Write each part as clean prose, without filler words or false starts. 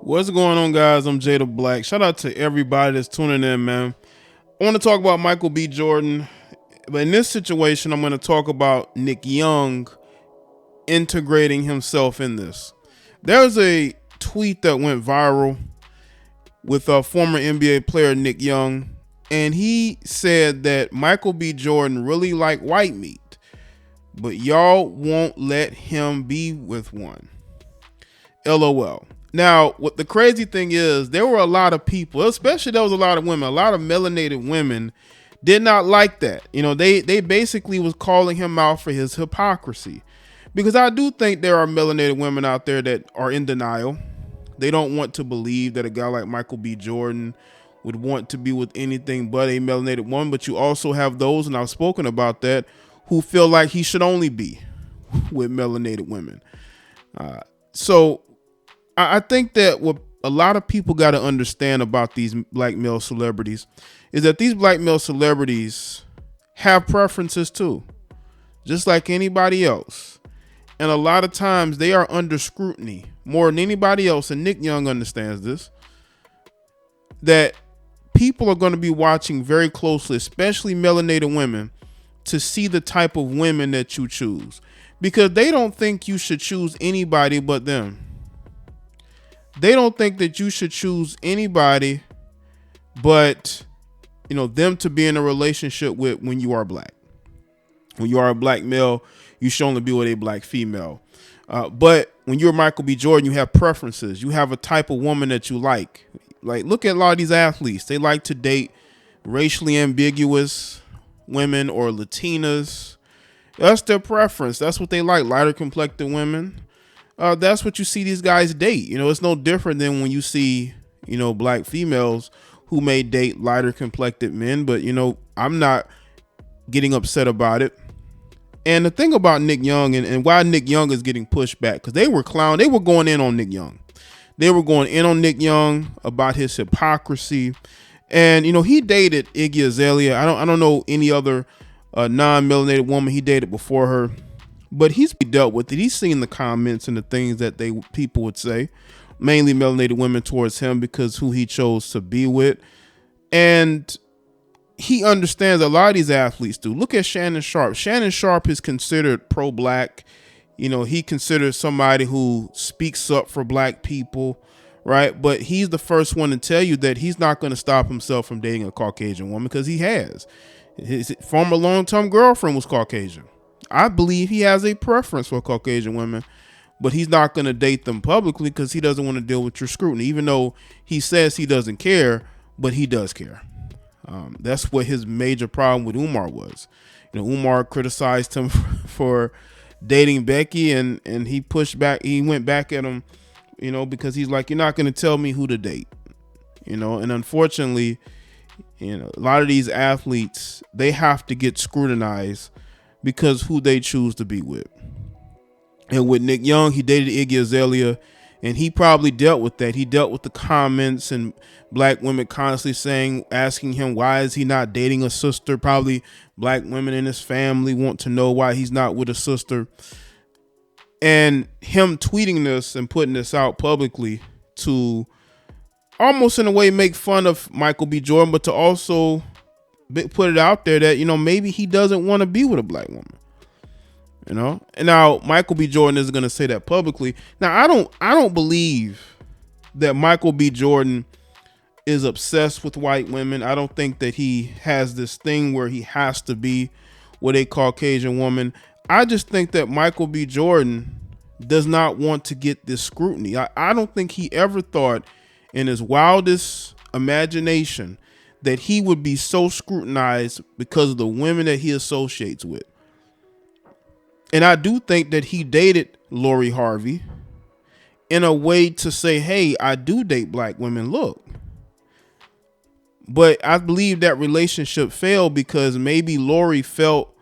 What's going on, guys? I'm Jay the Black. Shout out to everybody that's tuning in, man. I want to talk about Michael B. Jordan, but in this situation, I'm going to talk about Nick Young integrating himself in this. There's a tweet that went viral with a former NBA player, Nick Young, and he said that Michael B. Jordan really liked white meat, but y'all won't let him be with one. LOL. Now, what the crazy thing is, there were a lot of people, especially there was a lot of women, a lot of melanated women did not like that. You know, they basically was calling him out for his hypocrisy, because I do think there are melanated women out there that are in denial. They don't want to believe that a guy like Michael B. Jordan would want to be with anything but a melanated woman. But you also have those, and I've spoken about that, who feel like he should only be with melanated women. So I think that what a lot of people got to understand about these black male celebrities is that these black male celebrities have preferences too, just like anybody else. And a lot of times they are under scrutiny more than anybody else. And Nick Young understands this, that people are going to be watching very closely, especially melanated women, to see the type of women that you choose, because they don't think you should choose anybody but them. They don't think that you should choose anybody but, them to be in a relationship with when you are black. When you are a black male, you should only be with a black female. But when you're Michael B. Jordan, you have preferences. You have a type of woman that you like. Like, look at a lot of these athletes. They like to date racially ambiguous women or Latinas. That's their preference. That's what they like. Lighter complected women. That's what you see these guys date. It's no different than when you see, black females who may date lighter complected men. But, I'm not getting upset about it. And the thing about Nick Young and why Nick Young is getting pushed back, because they were going in on Nick Young. They were going in on Nick Young about his hypocrisy. And, he dated Iggy Azalea. I don't know any other non-melanated woman he dated before her. But he's dealt with it. He's seen the comments and the things that people would say, mainly melanated women towards him because who he chose to be with. And he understands a lot of these athletes do. Look at Shannon Sharpe. Shannon Sharpe is considered pro-black. He considers somebody who speaks up for black people, right? But he's the first one to tell you that he's not going to stop himself from dating a Caucasian woman, because he has. His former long-term girlfriend was Caucasian. I believe he has a preference for Caucasian women, but he's not going to date them publicly because he doesn't want to deal with your scrutiny, even though he says he doesn't care, but he does care. That's what his major problem with Umar was. Umar criticized him for dating Becky, and he pushed back. He went back at him, because he's like, you're not going to tell me who to date, and unfortunately, a lot of these athletes, they have to get scrutinized because who they choose to be with. And with Nick Young, he dated Iggy Azalea, and he probably dealt with that. He dealt with the comments and black women constantly asking him, why is he not dating a sister? Probably black women in his family want to know why he's not with a sister. And him tweeting this and putting this out publicly to almost in a way make fun of Michael B. Jordan, but to also put it out there that, maybe he doesn't want to be with a black woman, and now Michael B. Jordan isn't going to say that publicly. Now, I don't believe that Michael B. Jordan is obsessed with white women. I don't think that he has this thing where he has to be with a Caucasian woman. I just think that Michael B. Jordan does not want to get this scrutiny. I don't think he ever thought in his wildest imagination that he would be so scrutinized because of the women that he associates with. And I do think that he dated Lori Harvey in a way to say, hey, I do date black women, look. But I believe that relationship failed because maybe Lori felt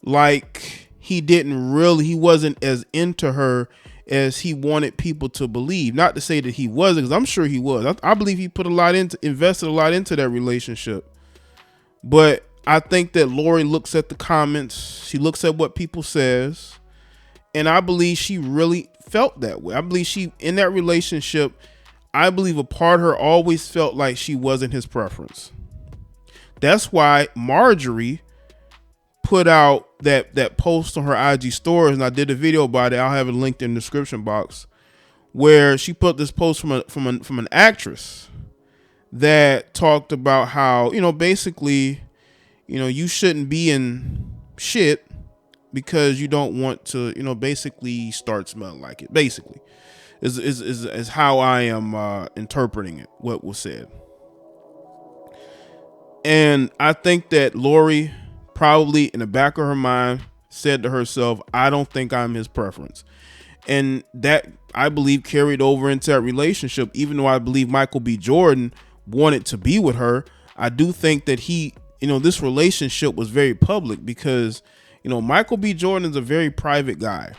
like he wasn't as into her as he wanted people to believe. Not to say that he wasn't, because I'm sure he was. I believe he invested a lot into that relationship. But I think that Lori looks at the comments, she looks at what people says, and I believe she really felt that way. I believe in that relationship, I believe a part of her always felt like she wasn't his preference. That's why Marjorie put out that post on her IG stories, and I did a video about it. I'll have it linked in the description box, where she put this post from an actress that talked about how, basically, you shouldn't be in shit because you don't want to, basically start smelling like it. Basically, is how I am interpreting it, what was said. And I think that Lori probably in the back of her mind said to herself, I don't think I'm his preference. And that, I believe, carried over into that relationship. Even though I believe Michael B. Jordan wanted to be with her, I do think that this relationship was very public because, Michael B. Jordan is a very private guy.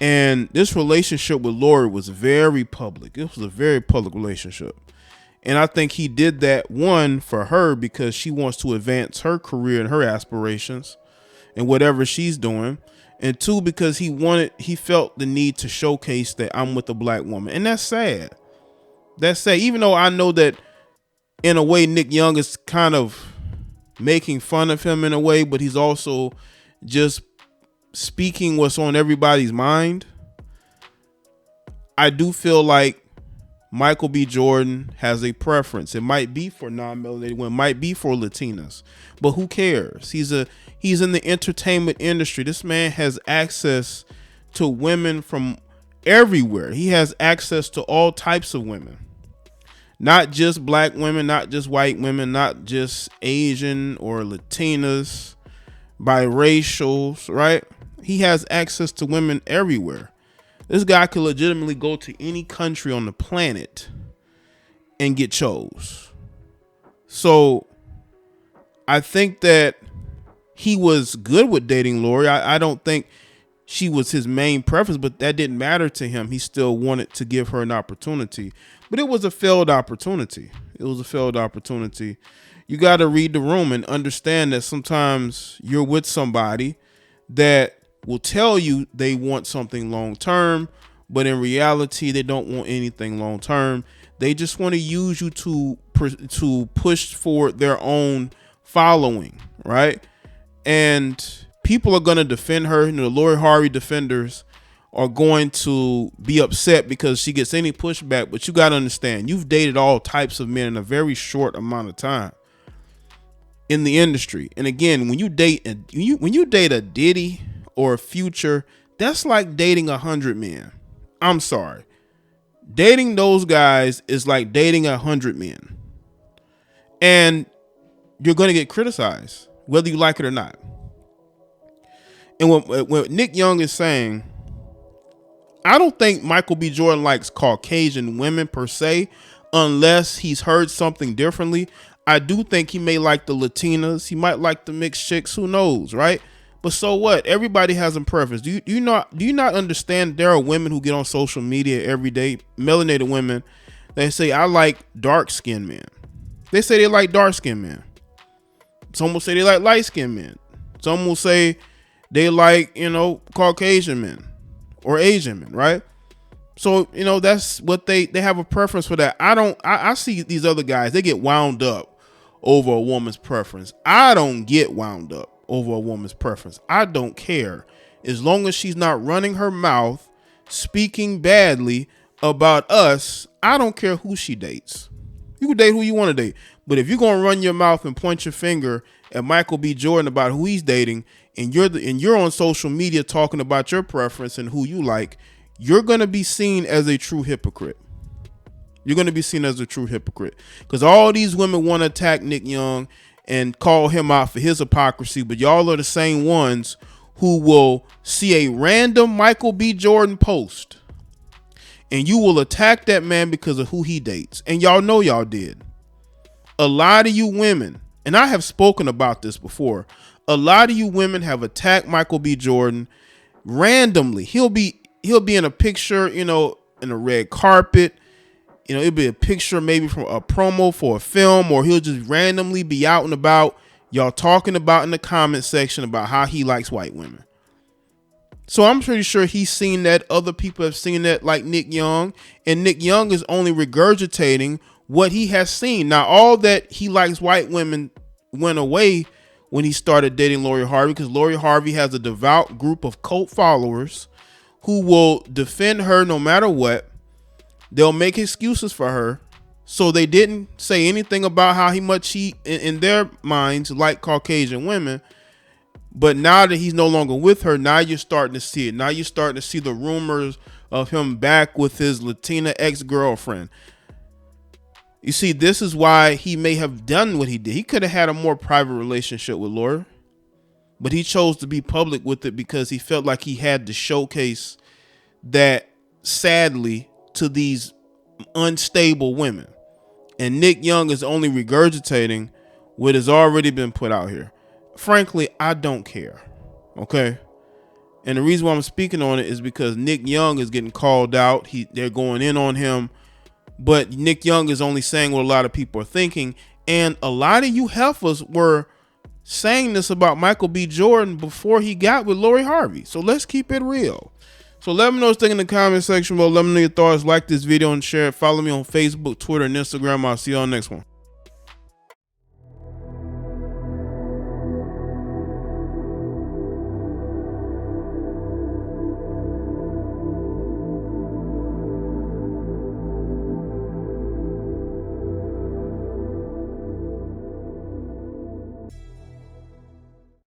And this relationship with Lori was very public. It was a very public relationship. And I think he did that, one, for her because she wants to advance her career and her aspirations and whatever she's doing. And two, because he felt the need to showcase that I'm with a black woman. And that's sad. That's sad. Even though I know that in a way Nick Young is kind of making fun of him in a way, but he's also just speaking what's on everybody's mind. I do feel like Michael B. Jordan has a preference. It might be for non-melanated women, might be for Latinas, but who cares? He's in the entertainment industry. This man has access to women from everywhere. He has access to all types of women, not just black women, not just white women, not just Asian or Latinas, biracials, right? He has access to women everywhere. This guy could legitimately go to any country on the planet and get chose. So I think that he was good with dating Lori. I don't think she was his main preference, but that didn't matter to him. He still wanted to give her an opportunity. But it was a failed opportunity. It was a failed opportunity. You got to read the room and understand that sometimes you're with somebody that will tell you they want something long term, but in reality, they don't want anything long term. They just want to use you to push forward their own following, right? And people are going to defend her. The Lori Harvey defenders are going to be upset because she gets any pushback. But you got to understand, you've dated all types of men in a very short amount of time in the industry. And again, when you date a Diddy or a Future, that's like dating 100 men. I'm sorry. Dating those guys is like dating 100 men. And you're going to get criticized, whether you like it or not. And what Nick Young is saying, I don't think Michael B. Jordan likes Caucasian women per se, unless he's heard something differently. I do think he may like the Latinas. He might like the mixed chicks. Who knows, right? But so what? Everybody has a preference. Do you not understand there are women who get on social media every day, melanated women, they say, I like dark-skinned men. They say they like dark-skinned men. Some will say they like light-skinned men. Some will say they like, Caucasian men or Asian men, right? So, that's what they have a preference for that. I see these other guys, they get wound up over a woman's preference. I don't get wound up over a woman's preference. I don't care. As long as she's not running her mouth, speaking badly about us, I don't care who she dates. You can date who you want to date. But if you're going to run your mouth and point your finger at Michael B. Jordan about who he's dating, and you're on social media talking about your preference and who you like, you're going to be seen as a true hypocrite. You're going to be seen as a true hypocrite. Because all these women want to attack Nick Young and call him out for his hypocrisy, but y'all are the same ones who will see a random Michael B. Jordan post and you will attack that man because of who he dates. And y'all know y'all did. A lot of you women, and I have spoken about this before, a lot of you women have attacked Michael B. Jordan randomly. He'll be in a picture, in a red carpet. It'll be a picture maybe from a promo for a film, or he'll just randomly be out and about, y'all talking about in the comment section about how he likes white women. So I'm pretty sure he's seen that. Other people have seen that, like Nick Young. And Nick Young is only regurgitating what he has seen. Now, all that he likes white women went away when he started dating Lori Harvey, because Lori Harvey has a devout group of cult followers who will defend her no matter what. They'll make excuses for her. So they didn't say anything about how much he, in their minds, like Caucasian women. But now that he's no longer with her, now you're starting to see it. Now you're starting to see the rumors of him back with his Latina ex-girlfriend. You see, this is why he may have done what he did. He could have had a more private relationship with Lori, but he chose to be public with it because he felt like he had to showcase that, sadly, to these unstable women. And Nick Young is only regurgitating what has already been put out here. Frankly, I don't care. Okay. And the reason why I'm speaking on it is because Nick Young is getting called out. They're going in on him. But Nick Young is only saying what a lot of people are thinking. And a lot of you heifers were saying this about Michael B. Jordan before he got with Lori Harvey. So let's keep it real. So let me know what you think in the comment section below. Let me know your thoughts. Like this video and share it. Follow me on Facebook, Twitter, and Instagram. I'll see you on the next one.